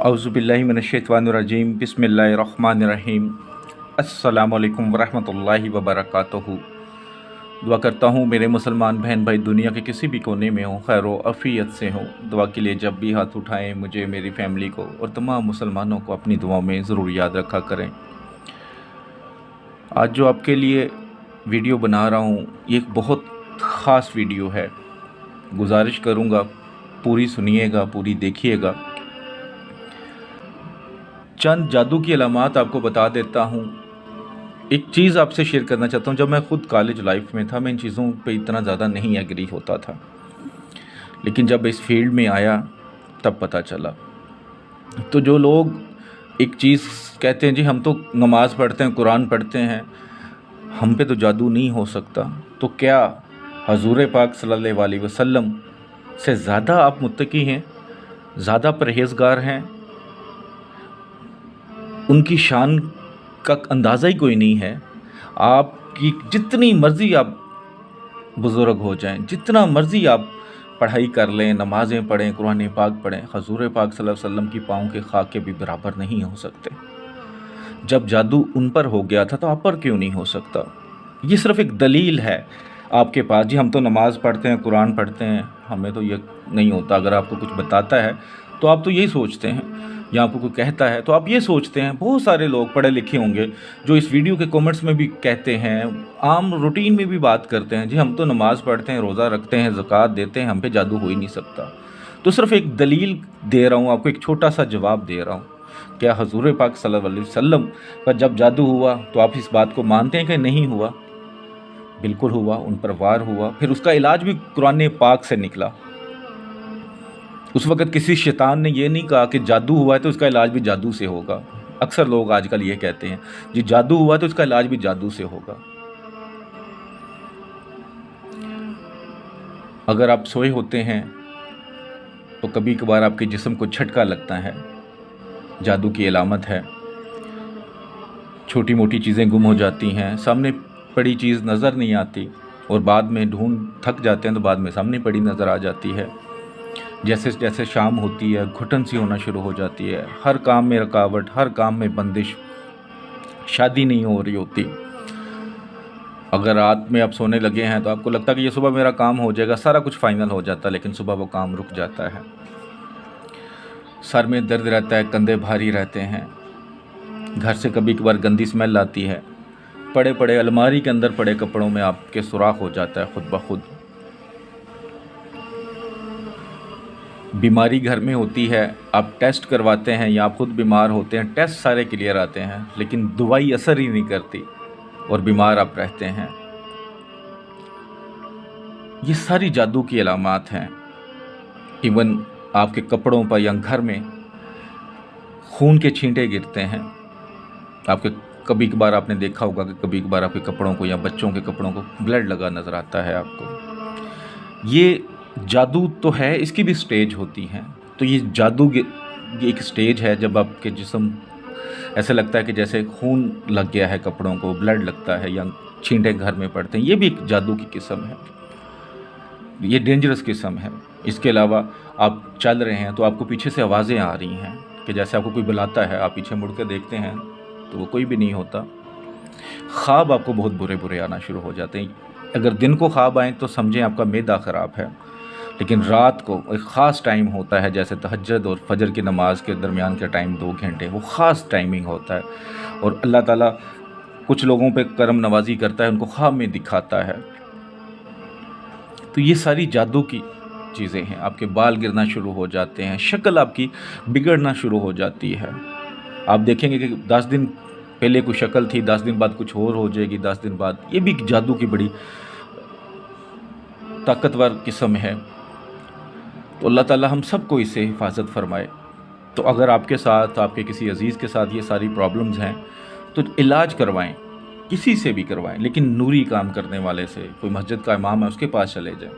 औज़ुबिल्लाहि मिनश्शैतानिर्रजीम बिस्मिल्लाहिर्रहमानिर्रहीम। अस्सलामुअलैकुम वरहमतुल्लाहि वबरकातुहू। दुआ करता हूँ मेरे मुसलमान बहन भाई दुनिया के किसी भी कोने में हों, खैर व आफ़ियत से हों। दुआ के लिए जब भी हाथ उठाएं मुझे, मेरी फ़ैमिली को और तमाम मुसलमानों को अपनी दुआओं में ज़रूर याद रखा करें। आज जो आपके लिए वीडियो बना रहा हूँ ये एक बहुत ख़ास वीडियो है। गुजारिश करूँगा पूरी सुनिएगा, पूरी देखिएगा। चंद जादू की अलामात आपको बता देता हूँ। एक चीज़ आपसे शेयर करना चाहता हूँ। जब मैं ख़ुद कॉलेज लाइफ में था मैं इन चीज़ों पे इतना ज़्यादा नहीं एग्री होता था, लेकिन जब इस फील्ड में आया तब पता चला। तो जो लोग एक चीज़ कहते हैं जी हम तो नमाज़ पढ़ते हैं, कुरान पढ़ते हैं, हम पे तो जादू नहीं हो सकता, तो क्या हजूर पाक सल्लल्लाहु अलैहि वसल्लम से ज़्यादा आप मुत्तकी हैं, ज़्यादा परहेज़गार हैं? उनकी शान का अंदाज़ा ही कोई नहीं है। आपकी जितनी मर्ज़ी आप बुज़ुर्ग हो जाएं, जितना मर्ज़ी आप पढ़ाई कर लें, नमाज़ें पढ़ें, कुरान पाक पढ़ें, हज़ूर पाक सल्लल्लाहु अलैहि वसल्लम की पाँव के खाके भी बराबर नहीं हो सकते। जब जादू उन पर हो गया था तो आप पर क्यों नहीं हो सकता? ये सिर्फ़ एक दलील है आपके पास, जी हम तो नमाज़ पढ़ते हैं, कुरान पढ़ते हैं, हमें तो ये नहीं होता। अगर आपको कुछ बताता है तो आप तो यही सोचते हैं, या आपको कोई कहता है तो आप ये सोचते हैं। बहुत सारे लोग पढ़े लिखे होंगे जो इस वीडियो के कमेंट्स में भी कहते हैं, आम रूटीन में भी बात करते हैं, जी हम तो नमाज़ पढ़ते हैं, रोज़ा रखते हैं, ज़कात देते हैं, हम पे जादू हो ही नहीं सकता। तो सिर्फ़ एक दलील दे रहा हूँ आपको, एक छोटा सा जवाब दे रहा हूँ। क्या हज़ूर पाक सल्लल्लाहु अलैहि वसल्लम पर जब जादू हुआ तो आप इस बात को मानते हैं कि नहीं हुआ? बिल्कुल हुआ, उन पर वार हुआ, फिर उसका इलाज भी कुरान पाक से निकला। उस वक़्त किसी शैतान ने ये नहीं कहा कि जादू हुआ है तो इसका इलाज भी जादू से होगा। अक्सर लोग आजकल ये कहते हैं जी जादू हुआ तो इसका इलाज भी जादू से होगा। अगर आप सोए होते हैं तो कभी कभार आपके जिस्म को झटका लगता है, जादू की अलामत है। छोटी मोटी चीज़ें गुम हो जाती हैं, सामने पड़ी चीज़ नज़र नहीं आती, और बाद में ढूंढ थक जाते हैं तो बाद में सामने पड़ी नज़र आ जाती है। जैसे जैसे शाम होती है घुटन सी होना शुरू हो जाती है, हर काम में रुकावट, हर काम में बंदिश, शादी नहीं हो रही होती। अगर रात में आप सोने लगे हैं तो आपको लगता है कि ये सुबह मेरा काम हो जाएगा, सारा कुछ फाइनल हो जाता है, लेकिन सुबह वो काम रुक जाता है। सर में दर्द रहता है, कंधे भारी रहते हैं, घर से कभी कभार गंदी स्मेल आती है, पड़े पड़े अलमारी के अंदर पड़े कपड़ों में आपके सुराख हो जाता है खुद ब खुद। बीमारी घर में होती है, आप टेस्ट करवाते हैं या आप खुद बीमार होते हैं, टेस्ट सारे क्लियर आते हैं, लेकिन दवाई असर ही नहीं करती और बीमार आप रहते हैं। ये सारी जादू की अलामात हैं। इवन आपके कपड़ों पर या घर में खून के छींटे गिरते हैं। आपके कभी कभार आपने देखा होगा कि कभी कभार आपके कपड़ों को या बच्चों के कपड़ों को ब्लड लगा नज़र आता है आपको। ये जादू तो है, इसकी भी स्टेज होती हैं। तो ये जादू की एक स्टेज है जब आपके जिस्म ऐसे लगता है कि जैसे खून लग गया है, कपड़ों को ब्लड लगता है या छींटे घर में पड़ते हैं, ये भी एक जादू की किस्म है, ये डेंजरस किस्म है। इसके अलावा आप चल रहे हैं तो आपको पीछे से आवाज़ें आ रही हैं कि जैसे आपको कोई बुलाता है, आप पीछे मुड़ के देखते हैं तो वो कोई भी नहीं होता। ख्वाब आपको बहुत बुरे बुरे आना शुरू हो जाते हैं। अगर दिन को ख्वाब आए तो समझें आपका मैदा ख़राब है, लेकिन रात को एक ख़ास टाइम होता है, जैसे तहज्जुद और फजर की नमाज के दरमियान का टाइम 2 घंटे, वो ख़ास टाइमिंग होता है, और अल्लाह ताला कुछ लोगों पे करम नवाजी करता है, उनको ख्वाब में दिखाता है। तो ये सारी जादू की चीज़ें हैं। आपके बाल गिरना शुरू हो जाते हैं, शक्ल आपकी बिगड़ना शुरू हो जाती है। आप देखेंगे कि 10 दिन पहले कोई शक्ल थी, 10 दिन बाद कुछ और हो जाएगी, 10 दिन बाद। ये भी जादू की बड़ी ताकतवर किस्म है। तो अल्लाह ताला हम सबको इससे हिफाजत फरमाए। तो अगर आपके साथ, आपके किसी अज़ीज़ के साथ ये सारी प्रॉब्लम्स हैं तो इलाज करवाएं, किसी से भी करवाएं, लेकिन नूरी काम करने वाले से। कोई मस्जिद का इमाम है उसके पास चले जाएं,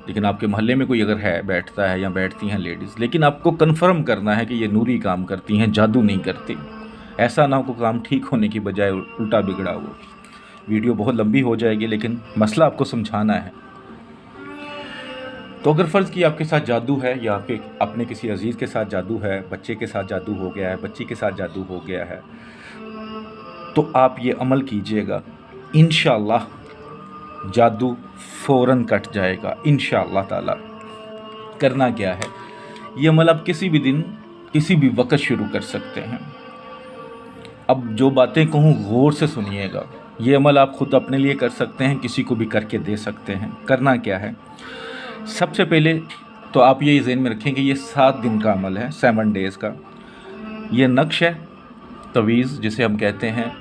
लेकिन आपके मोहल्ले में कोई अगर है, बैठता है या बैठती हैं लेडीज़, लेकिन आपको कन्फर्म करना है कि ये नूरी काम करती हैं, जादू नहीं करती। ऐसा ना हो कि काम ठीक होने की बजाय उल्टा बिगड़ा हो। वीडियो बहुत लंबी हो जाएगी, लेकिन मसला आपको समझाना है। तो अगर फ़र्ज़ कि आपके साथ जादू है या आपके अपने किसी अज़ीज़ के साथ जादू है, बच्चे के साथ जादू हो गया है, बच्ची के साथ जादू हो गया है, तो आप ये अमल कीजिएगा, इंशाअल्लाह जादू फ़ौरन कट जाएगा इंशाअल्लाह ताला। करना क्या है, ये अमल आप किसी भी दिन किसी भी वक्त शुरू कर सकते हैं। अब जो बातें कहूँ गौर से सुनिएगा, ये अमल आप ख़ुद अपने लिए कर सकते हैं, किसी को भी करके दे सकते हैं। करना क्या है, सबसे पहले तो आप ये ज़हन में रखें कि ये 7 दिन का अमल है, 7 डेज़ का। ये नक्श है, तवीज़ जिसे हम कहते हैं,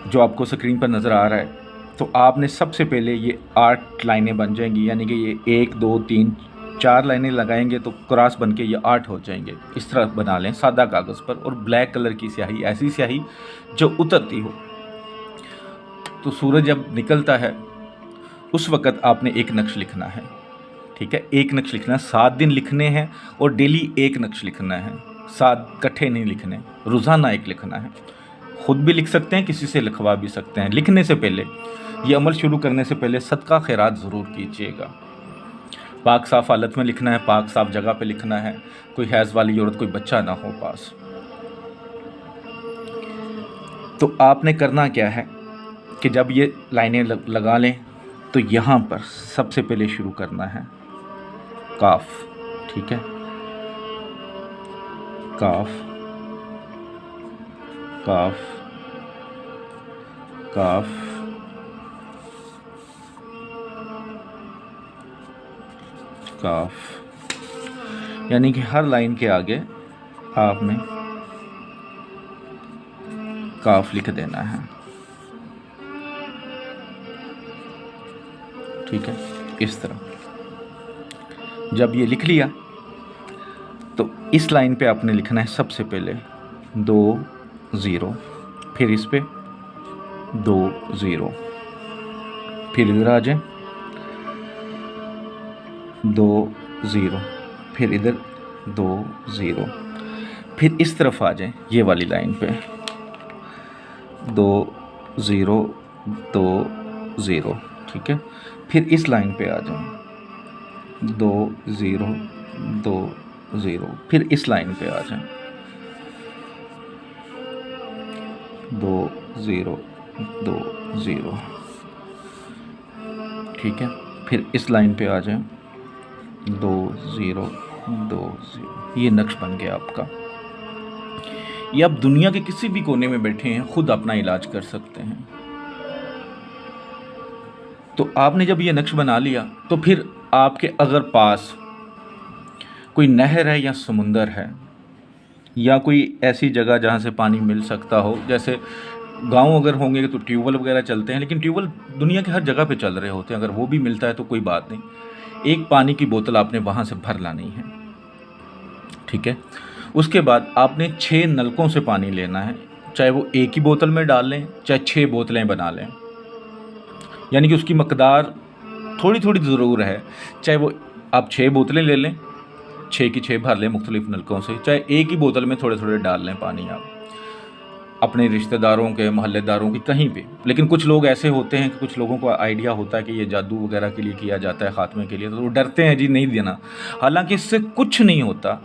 जो आपको स्क्रीन पर नज़र आ रहा है। तो आपने सबसे पहले ये 8 लाइनें बन जाएंगी, यानी कि ये 1 2 3 4 लाइनें लगाएंगे तो क्रॉस बन के ये 8 हो जाएंगे। इस तरह बना लें सादा कागज़ पर, और ब्लैक कलर की स्याही, ऐसी स्याही जो उतरती हो। तो सूरज जब निकलता है उस वक़्त आपने एक नक्श लिखना है, ठीक है। एक नक्श लिखना है, 7 दिन लिखने हैं और डेली एक नक्श लिखना है, 7 इकट्ठे नहीं लिखने, रोज़ाना एक लिखना है। ख़ुद भी लिख सकते हैं, किसी से लिखवा भी सकते हैं। लिखने से पहले, ये अमल शुरू करने से पहले सदका खैरात ज़रूर कीजिएगा। पाक साफ़ हालत में लिखना है, पाक साफ़ जगह पे लिखना है, कोई हैज़ वाली औरत, कोई बच्चा ना हो पास। तो आपने करना क्या है कि जब ये लाइनें लगा लें तो यहाँ पर सबसे पहले शुरू करना है काफ, ठीक है। काफ काफ काफ काफ, यानी कि हर लाइन के आगे आपने काफ लिख देना है, ठीक है। इस तरह जब ये लिख लिया तो इस लाइन पे आपने लिखना है सबसे पहले 2 0, फिर इस पे 2 0, फिर इधर आ जाए 2 0, फिर इधर 2 0, फिर इस तरफ आ जाए ये वाली लाइन पे 2 0 2 0, ठीक है। फिर इस लाइन पे आ जाएं 2 0 2 0, फिर इस लाइन पे आ जाएं 2 0 2 0, ठीक है। फिर इस लाइन पे आ जाएं 2 0 2 0। ये नक्श बन गया आपका। ये आप दुनिया के किसी भी कोने में बैठे हैं, खुद अपना इलाज कर सकते हैं। तो आपने जब ये नक्श बना लिया तो फिर आपके अगर पास कोई नहर है या समुंदर है या कोई ऐसी जगह जहाँ से पानी मिल सकता हो, जैसे गांव अगर होंगे तो ट्यूबवेल वगैरह चलते हैं, लेकिन ट्यूबवेल दुनिया के हर जगह पे चल रहे होते हैं, अगर वो भी मिलता है तो कोई बात नहीं। एक पानी की बोतल आपने वहाँ से भर लानी है, ठीक है। उसके बाद आपने 6 नलकों से पानी लेना है, चाहे वो एक ही बोतल में डाल लें, चाहे 6 बोतलें बना लें, यानी कि उसकी मकदार थोड़ी थोड़ी ज़रूर है। चाहे वो आप 6 बोतलें ले लें, 6 की 6 भर लें मुख्तलिफ नलकों से, चाहे एक ही बोतल में थोड़े थोड़े डाल लें पानी आप, अपने रिश्तेदारों के, मोहल्लेदारों की, कहीं पे। लेकिन कुछ लोग ऐसे होते हैं कि कुछ लोगों को आइडिया होता है कि ये जादू वगैरह के लिए किया जाता है, ख़ात्मे के लिए, तो वो डरते हैं जी नहीं देना। हालांकि इससे कुछ नहीं होता।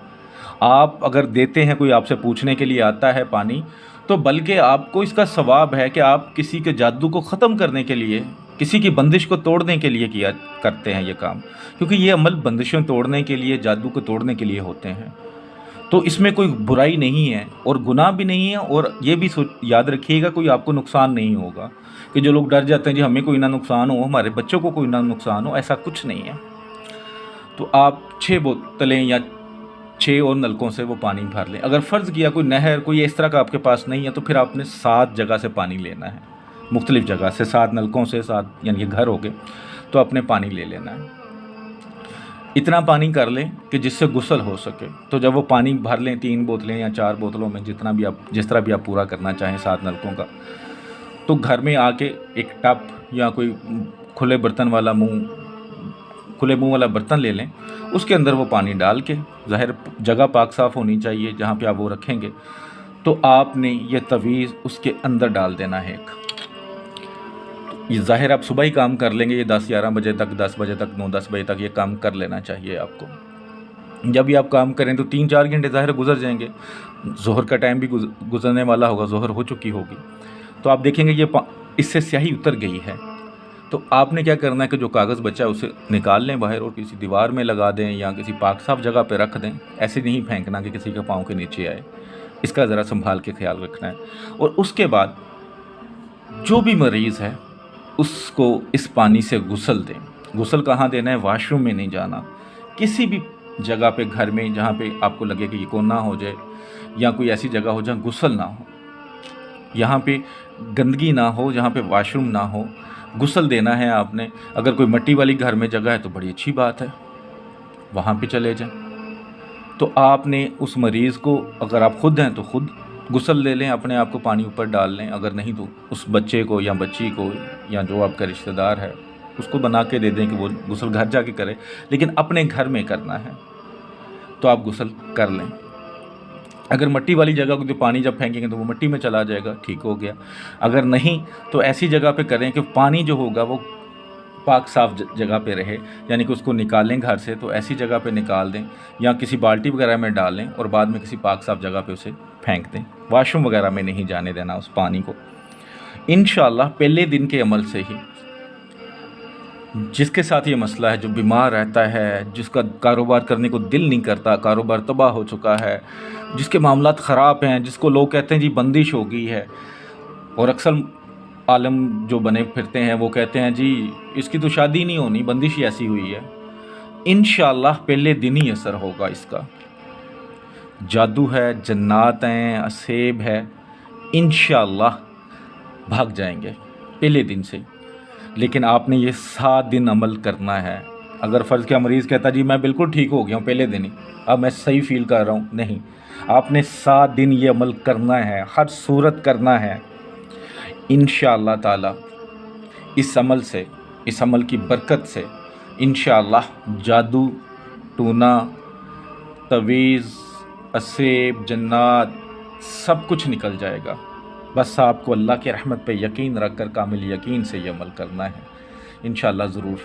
आप अगर देते हैं, कोई आपसे पूछने के लिए आता है पानी, तो बल्कि आपको इसका सवाब है कि आप किसी के जादू को ख़त्म करने के लिए, किसी की बंदिश को तोड़ने के लिए किया करते हैं ये काम, क्योंकि ये अमल बंदिशों तोड़ने के लिए, जादू को तोड़ने के लिए होते हैं। तो इसमें कोई बुराई नहीं है और गुनाह भी नहीं है, और ये भी याद रखिएगा कोई आपको नुकसान नहीं होगा। कि जो लोग डर जाते हैं जी हमें कोई ना नुकसान हो, हमारे बच्चों को कोई ना नुकसान हो, ऐसा कुछ नहीं है। तो आप 6 बोतलें या 6 और नलकों से वो पानी भर लें। अगर फ़र्ज़ किया कोई नहर, कोई इस तरह का आपके पास नहीं है, तो फिर आपने 7 जगह से पानी लेना है, मुख्तलिफ़ जगह से, 7 नलकों से, 7 यानी कि घर हो गए, तो आपने पानी ले लेना है। इतना पानी कर लें कि जिससे गुस्ल हो सके। तो जब वो पानी भर लें 3 बोतलें या 4 बोतलों में, जितना भी आप, जिस तरह भी आप पूरा करना चाहें 7 नलकों का, तो घर में आके एक टब या कोई खुले मुंह वाला बर्तन ले लें, उसके अंदर वो पानी डाल के, ज़ाहिर जगह पाक साफ़ होनी चाहिए जहाँ पे आप वो रखेंगे, तो आपने ये तवीज़ उसके अंदर डाल देना है। ये ज़ाहिर आप सुबह ही काम कर लेंगे, ये 10-11 बजे तक, 10 बजे तक, 9-10 बजे तक ये काम कर लेना चाहिए आपको। जब भी आप काम करें तो 3-4 घंटे ज़ाहिर गुजर जाएंगे, ज़ोहर का टाइम भी गुजरने वाला होगा, ज़ोहर हो चुकी होगी, तो आप देखेंगे ये इससे स्याही उतर गई है। तो आपने क्या करना है कि जो कागज़ बचा है उसे निकाल लें बाहर और किसी दीवार में लगा दें या किसी पाक साफ जगह पे रख दें। ऐसे नहीं फेंकना कि किसी के पाँव के नीचे आए, इसका ज़रा संभाल के ख्याल रखना है। और उसके बाद जो भी मरीज़ है उसको इस पानी से गुस्ल दें। गुस्ल कहाँ देना है? वॉशरूम में नहीं जाना, किसी भी जगह पे घर में जहाँ पे आपको लगे कि ये कोना हो जाए या कोई ऐसी जगह हो जहाँ गुस्ल ना हो, यहाँ पे गंदगी ना हो, जहाँ पे वॉशरूम ना हो, गुस्ल देना है आपने। अगर कोई मिट्टी वाली घर में जगह है तो बड़ी अच्छी बात है, वहाँ पे चले जाएं। तो आपने उस मरीज़ को, अगर आप खुद हैं तो खुद गुस्ल ले लें, अपने आप को पानी ऊपर डाल लें, अगर नहीं तो उस बच्चे को या बच्ची को या जो आपका रिश्तेदार है उसको बना के दे दें कि वो गुस्ल घर जाके करे, लेकिन अपने घर में करना है तो आप गुस्ल कर लें। अगर मिट्टी वाली जगह को तो पानी जब फेंकेंगे तो वो मिट्टी में चला जाएगा, ठीक हो गया। अगर नहीं तो ऐसी जगह पे करें कि पानी जो होगा वो पाक साफ जगह पे रहे, यानी कि उसको निकालें घर से तो ऐसी जगह पे निकाल दें या किसी बाल्टी वगैरह में डाल लें और बाद में किसी पाक साफ जगह पे उसे फेंक दें। वॉशरूम वगैरह में नहीं जाने देना उस पानी को। इंशाअल्लाह पहले दिन के अमल से ही जिसके साथ ये मसला है, जो बीमार रहता है, जिसका कारोबार करने को दिल नहीं करता, कारोबार तबाह हो चुका है, जिसके मामलात ख़राब हैं, जिसको लोग कहते हैं जी बंदिश हो गई है, और अक्सर आलम जो बने फिरते हैं वो कहते हैं जी इसकी तो शादी नहीं होनी, बंदिश ही ऐसी हुई है। इंशाअल्लाह पहले दिन ही असर होगा इसका। जादू है, जन्नात हैं, असेब है, इंशाअल्लाह भाग जाएंगे पहले दिन से। लेकिन आपने ये 7 दिन अमल करना है। अगर फ़र्ज़ किया मरीज़ कहता जी मैं बिल्कुल ठीक हो गया हूँ पहले दिन ही, अब मैं सही फ़ील कर रहा हूँ, नहीं, आपने 7 दिन ये अमल करना है, हर सूरत करना है। इंशाअल्लाह ताला इस अमल से, इस अमल की बरकत से इंशाअल्लाह जादू, टूना, तवीज़, असेब, जन्नात सब कुछ निकल जाएगा। बस आपको अल्लाह की रहमत पे यकीन रख कर कामिल यकीन से ये अमल करना है। इंशाअल्लाह ज़रूर